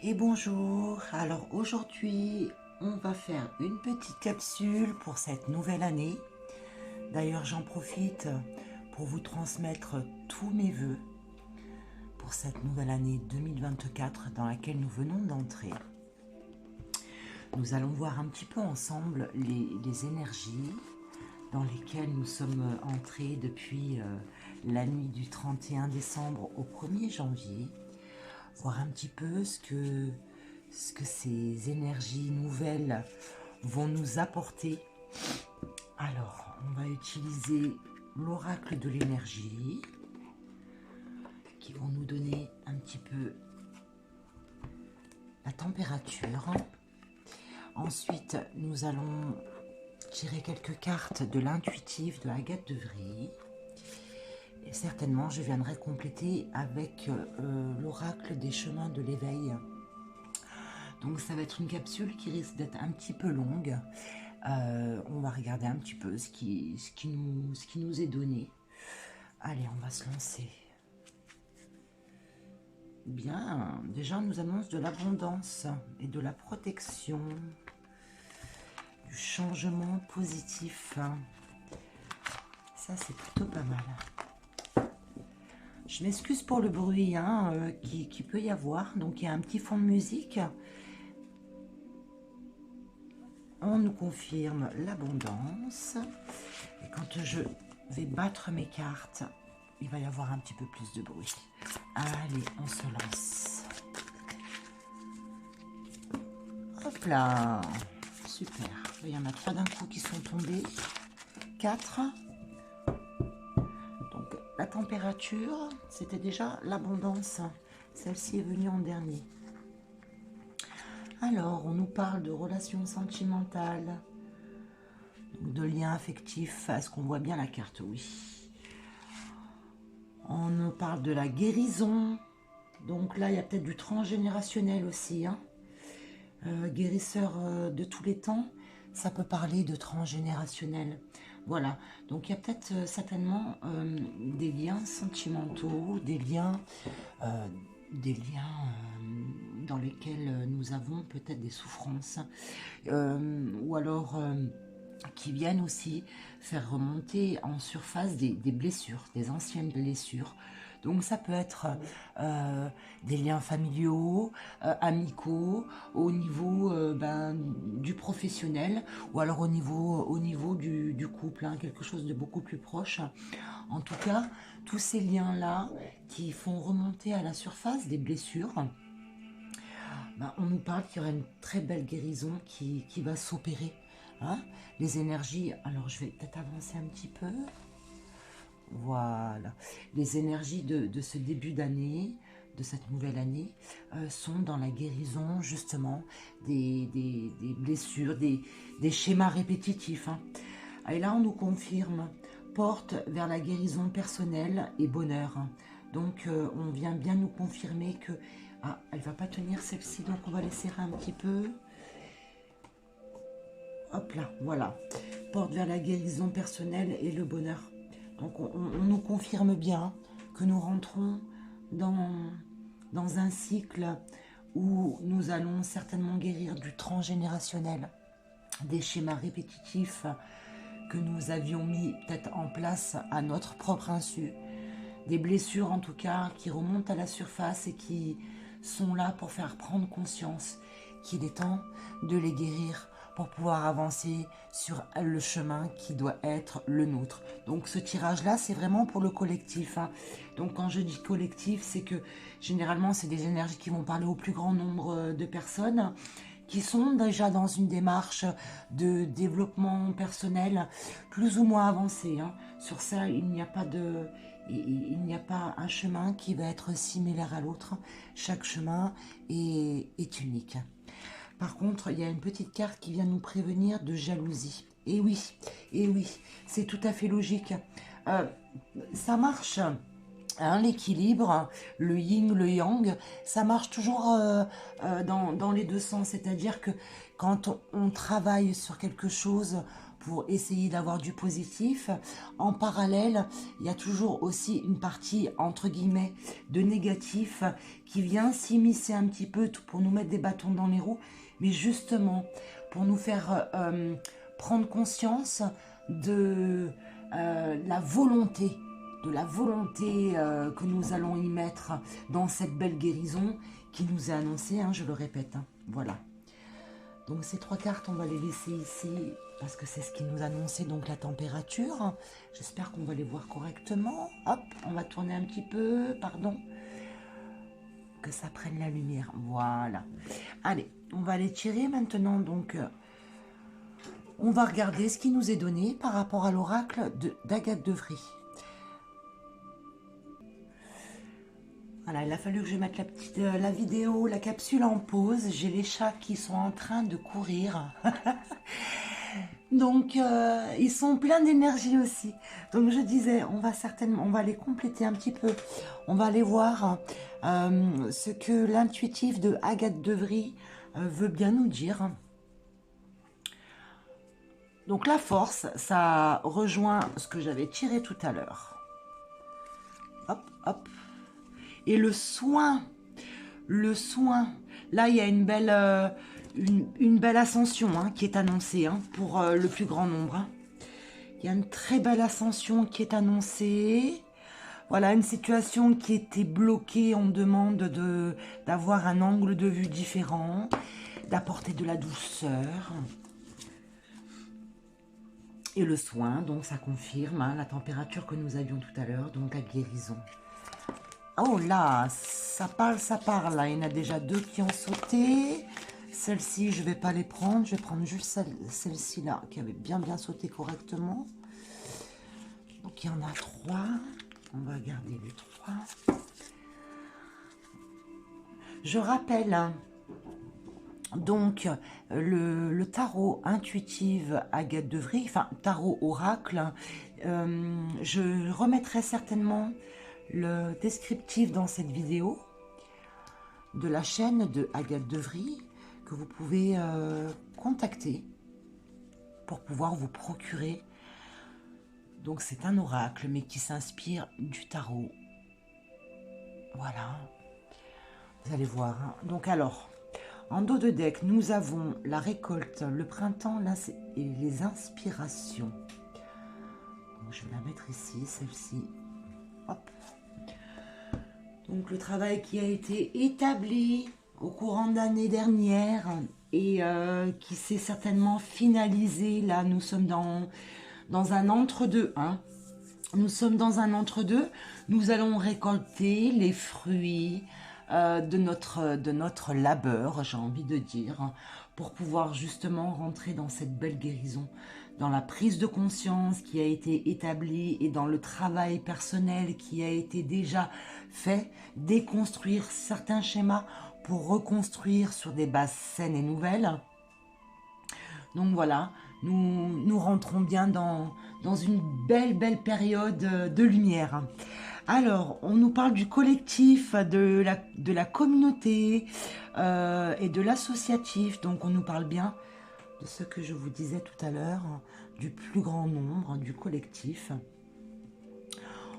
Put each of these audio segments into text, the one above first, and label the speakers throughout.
Speaker 1: Et bonjour, alors aujourd'hui on va faire une petite capsule pour cette nouvelle année. D'ailleurs j'en profite pour vous transmettre tous mes vœux pour cette nouvelle année 2024 dans laquelle nous venons d'entrer. Nous allons voir un petit peu ensemble les énergies dans lesquelles nous sommes entrés depuis la nuit du 31 décembre au 1er janvier. Voir un petit peu ce que ces énergies nouvelles vont nous apporter. Alors, on va utiliser l'oracle de l'énergie qui vont nous donner un petit peu la température. Ensuite, nous allons tirer quelques cartes de l'intuitif de Agathe de Vries. Et certainement, je viendrai compléter avec l'oracle des chemins de l'éveil. Donc ça va être une capsule qui risque d'être un petit peu longue. On va regarder un petit peu ce qui nous est donné. Allez, on va se lancer. Bien, déjà on nous annonce de l'abondance et de la protection, du changement positif. Ça c'est plutôt pas mal. Je m'excuse pour le bruit qui peut y avoir. Donc il y a un petit fond de musique. On nous confirme l'abondance. Et quand je vais battre mes cartes, il va y avoir un petit peu plus de bruit. Allez, on se lance. Hop là. Super. Il y en a 3 d'un coup qui sont tombés. 4. Donc la température, c'était déjà l'abondance. Celle-ci est venue en dernier. Alors, on nous parle de relations sentimentales, de liens affectifs. Est-ce qu'on voit bien la carte? Oui. On nous parle de la guérison. Donc là, il y a peut-être du transgénérationnel aussi. Guérisseur de tous les temps, ça peut parler de transgénérationnel. Voilà. Donc il y a peut-être certainement des liens sentimentaux, des liens dans lesquels nous avons peut-être des souffrances, ou alors qui viennent aussi faire remonter en surface des blessures, des anciennes blessures. Donc ça peut être des liens familiaux, amicaux, au niveau du professionnel, ou alors au niveau du couple, quelque chose de beaucoup plus proche. En tout cas, tous ces liens-là qui font remonter à la surface des blessures, on nous parle qu'il y aura une très belle guérison qui va s'opérer. Les énergies, alors je vais peut-être avancer un petit peu. Voilà, les énergies de ce début d'année, de cette nouvelle année, sont dans la guérison justement des blessures, des schémas répétitifs. Et là, on nous confirme, porte vers la guérison personnelle et bonheur. Donc, on vient bien nous confirmer que elle va pas tenir celle-ci, donc on va laisser un petit peu. Hop là, voilà. Porte vers la guérison personnelle et le bonheur. Donc on nous confirme bien que nous rentrons dans un cycle où nous allons certainement guérir du transgénérationnel, des schémas répétitifs que nous avions mis peut-être en place à notre propre insu, des blessures en tout cas qui remontent à la surface et qui sont là pour faire prendre conscience qu'il est temps de les guérir pour pouvoir avancer sur le chemin qui doit être le nôtre. Donc ce tirage-là, c'est vraiment pour le collectif. Donc quand je dis collectif, c'est que généralement, c'est des énergies qui vont parler au plus grand nombre de personnes qui sont déjà dans une démarche de développement personnel plus ou moins avancée. Sur ça, il n'y a pas un chemin qui va être similaire à l'autre. Chaque chemin est unique. Par contre, il y a une petite carte qui vient nous prévenir de jalousie. Et oui, c'est tout à fait logique. Ça marche, l'équilibre, le yin, le yang, ça marche toujours dans les deux sens. C'est-à-dire que quand on travaille sur quelque chose pour essayer d'avoir du positif. En parallèle, il y a toujours aussi une partie, entre guillemets, de négatif qui vient s'immiscer un petit peu pour nous mettre des bâtons dans les roues, mais justement pour nous faire prendre conscience de la volonté, que nous allons y mettre dans cette belle guérison qui nous est annoncée, hein, je le répète, hein, voilà. Donc ces 3 cartes, on va les laisser ici parce que c'est ce qui nous annonçait donc la température. J'espère qu'on va les voir correctement. Hop, on va tourner un petit peu, pardon, que ça prenne la lumière. Voilà. Allez, on va les tirer maintenant. Donc, on va regarder ce qui nous est donné par rapport à l'oracle d'Agathe de Vries. Voilà, il a fallu que je mette la vidéo, la capsule en pause. J'ai les chats qui sont en train de courir. Donc, ils sont pleins d'énergie aussi. Donc, je disais, on va les compléter un petit peu. On va aller voir ce que l'intuitif de Agathe de Vries veut bien nous dire. Donc, la force, ça rejoint ce que j'avais tiré tout à l'heure. Hop, hop. Et le soin, là il y a une belle ascension hein, qui est annoncée hein, pour le plus grand nombre. Hein. Il y a une très belle ascension qui est annoncée. Voilà, une situation qui était bloquée, on demande d'avoir un angle de vue différent, d'apporter de la douceur. Et le soin, donc ça confirme hein, la température que nous avions tout à l'heure, donc la guérison. Oh là, ça parle. Là. Il y en a déjà 2 qui ont sauté. Celle-ci, je ne vais pas les prendre. Je vais prendre juste celle-ci là, qui avait bien sauté correctement. Donc, il y en a 3. On va garder les 3. Je rappelle, hein, donc, le tarot intuitive Agathe de Vries, enfin, tarot oracle, je remettrai certainement le descriptif dans cette vidéo de la chaîne de Agathe de Vries que vous pouvez contacter pour pouvoir vous procurer. Donc c'est un oracle mais qui s'inspire du tarot. Voilà, vous allez voir. Hein. Donc alors, en dos de deck, nous avons la récolte, le printemps là, et les inspirations. Donc, je vais la mettre ici, celle-ci. Hop. Donc le travail qui a été établi au courant de l'année dernière et qui s'est certainement finalisé. Là, nous sommes dans un entre-deux. Hein. Nous sommes dans un entre-deux. Nous allons récolter les fruits de notre labeur, j'ai envie de dire, pour pouvoir justement rentrer dans cette belle guérison, dans la prise de conscience qui a été établie et dans le travail personnel qui a été déjà fait, déconstruire certains schémas pour reconstruire sur des bases saines et nouvelles. Donc voilà, nous rentrons bien dans une belle période de lumière. Alors, on nous parle du collectif, de la communauté et de l'associatif. Donc, on nous parle bien de ce que je vous disais tout à l'heure, du plus grand nombre, du collectif.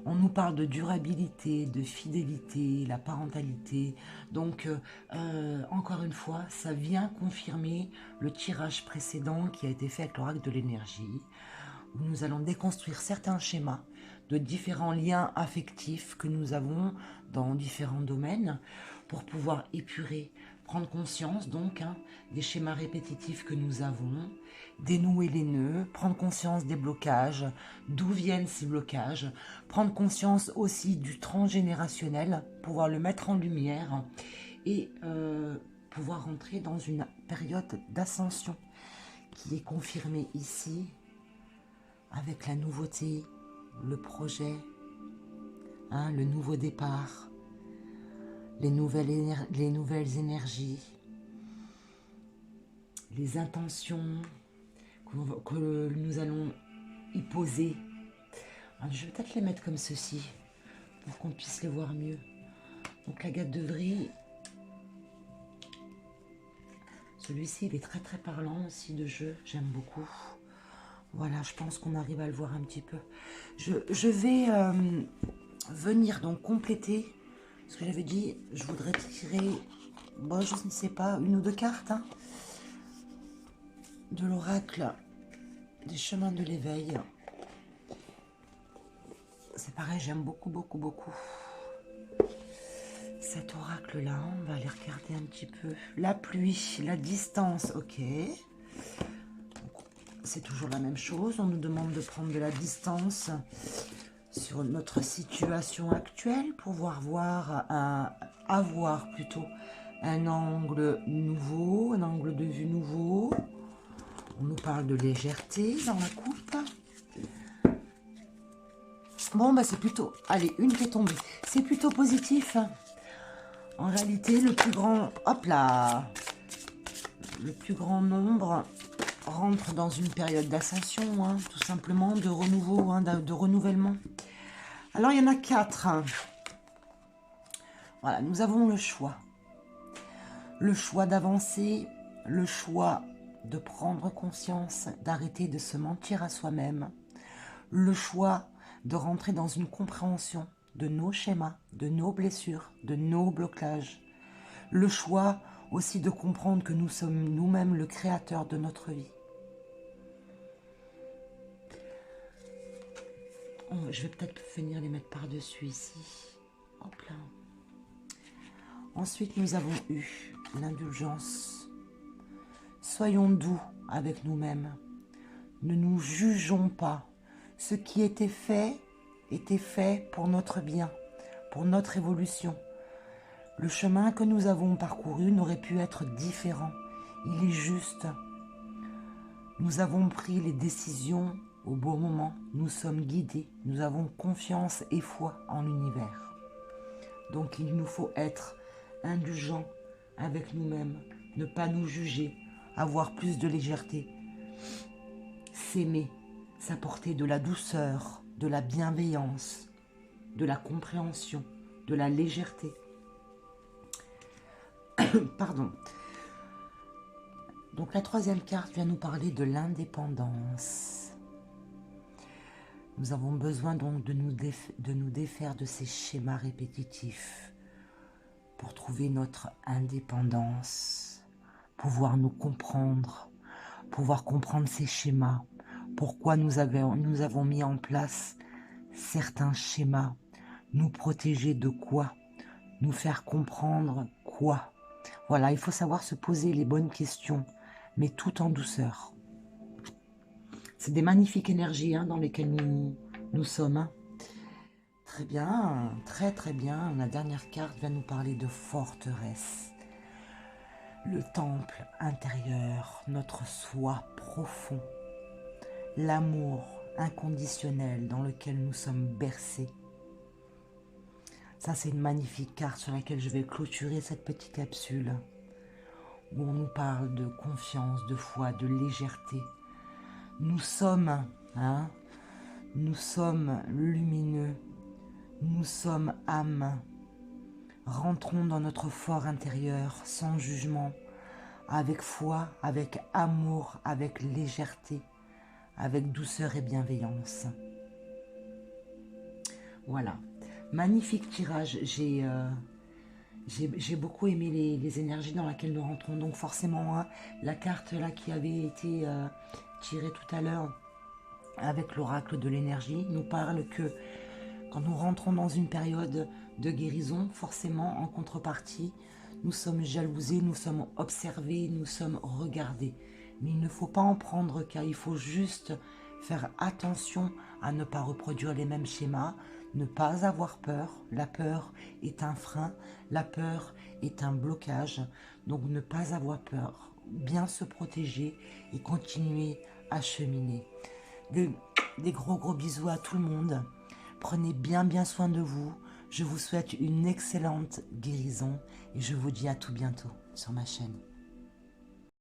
Speaker 1: On nous parle de durabilité, de fidélité, la parentalité. Donc, encore une fois, ça vient confirmer le tirage précédent qui a été fait avec l'oracle de l'énergie, où nous allons déconstruire certains schémas de différents liens affectifs que nous avons dans différents domaines pour pouvoir épurer, prendre conscience donc des schémas répétitifs que nous avons, dénouer les nœuds, prendre conscience des blocages, d'où viennent ces blocages, prendre conscience aussi du transgénérationnel, pouvoir le mettre en lumière et pouvoir rentrer dans une période d'ascension qui est confirmée ici avec la nouveauté, le projet, le nouveau départ, les nouvelles énergies, les intentions que nous allons y poser. Alors, je vais peut-être les mettre comme ceci pour qu'on puisse les voir mieux. Donc l'Agathe de Vries, celui-ci il est très parlant aussi de jeu, j'aime beaucoup. Voilà, je pense qu'on arrive à le voir un petit peu. Je vais venir donc compléter ce que j'avais dit. Je voudrais tirer, bon, je ne sais pas, une ou deux cartes hein, de l'oracle des chemins de l'éveil. C'est pareil, j'aime beaucoup, beaucoup, beaucoup cet oracle-là. On va aller regarder un petit peu. La pluie, la distance, ok. C'est toujours la même chose. On nous demande de prendre de la distance sur notre situation actuelle pour avoir plutôt un angle nouveau, un angle de vue nouveau. On nous parle de légèreté dans la coupe. Bon, bah c'est plutôt... Allez, une qui est tombée. C'est plutôt positif. En réalité, le plus grand... Hop là! Le plus grand nombre rentre dans une période d'ascension, hein, tout simplement, de renouveau, hein, de renouvellement. Alors, il y en a 4. Voilà, nous avons le choix. Le choix d'avancer, le choix de prendre conscience, d'arrêter de se mentir à soi-même, le choix de rentrer dans une compréhension de nos schémas, de nos blessures, de nos blocages, le choix aussi de comprendre que nous sommes nous-mêmes le créateur de notre vie. Je vais peut-être venir les mettre par-dessus ici. Hop là. Ensuite, nous avons eu l'indulgence. Soyons doux avec nous-mêmes. Ne nous jugeons pas. Ce qui était fait pour notre bien, pour notre évolution. Le chemin que nous avons parcouru n'aurait pu être différent. Il est juste. Nous avons pris les décisions au bon moment. Nous sommes guidés. Nous avons confiance et foi en l'univers. Donc il nous faut être indulgents avec nous-mêmes, ne pas nous juger, avoir plus de légèreté, s'aimer, s'apporter de la douceur, de la bienveillance, de la compréhension, de la légèreté. Pardon. Donc la troisième carte vient nous parler de l'indépendance. Nous avons besoin donc de nous défaire de ces schémas répétitifs pour trouver notre indépendance, pouvoir nous comprendre, pouvoir comprendre ces schémas, pourquoi nous avons mis en place certains schémas, nous protéger de quoi, nous faire comprendre quoi. Voilà, il faut savoir se poser les bonnes questions, mais tout en douceur. C'est des magnifiques énergies hein, dans lesquelles nous sommes. Hein. Très bien, très très bien. La dernière carte va nous parler de forteresse. Le temple intérieur, notre soi profond. L'amour inconditionnel dans lequel nous sommes bercés. Ça, c'est une magnifique carte sur laquelle je vais clôturer cette petite capsule. Où on nous parle de confiance, de foi, de légèreté. Nous sommes, hein, nous sommes lumineux. Nous sommes âme. Rentrons dans notre fort intérieur sans jugement, avec foi, avec amour, avec légèreté, avec douceur et bienveillance. Voilà. Magnifique tirage. J'ai beaucoup aimé les énergies dans lesquelles nous rentrons. Donc forcément, hein, la carte là qui avait été tirée tout à l'heure avec l'oracle de l'énergie nous parle que quand nous rentrons dans une période de guérison, forcément, en contrepartie, nous sommes jalousés, nous sommes observés, nous sommes regardés. Mais il ne faut pas en prendre cas, il faut juste faire attention à ne pas reproduire les mêmes schémas, ne pas avoir peur. La peur est un frein, la peur est un blocage. Donc ne pas avoir peur, bien se protéger et continuer à cheminer. Des gros bisous à tout le monde. Prenez bien soin de vous. Je vous souhaite une excellente guérison et je vous dis à tout bientôt sur ma chaîne.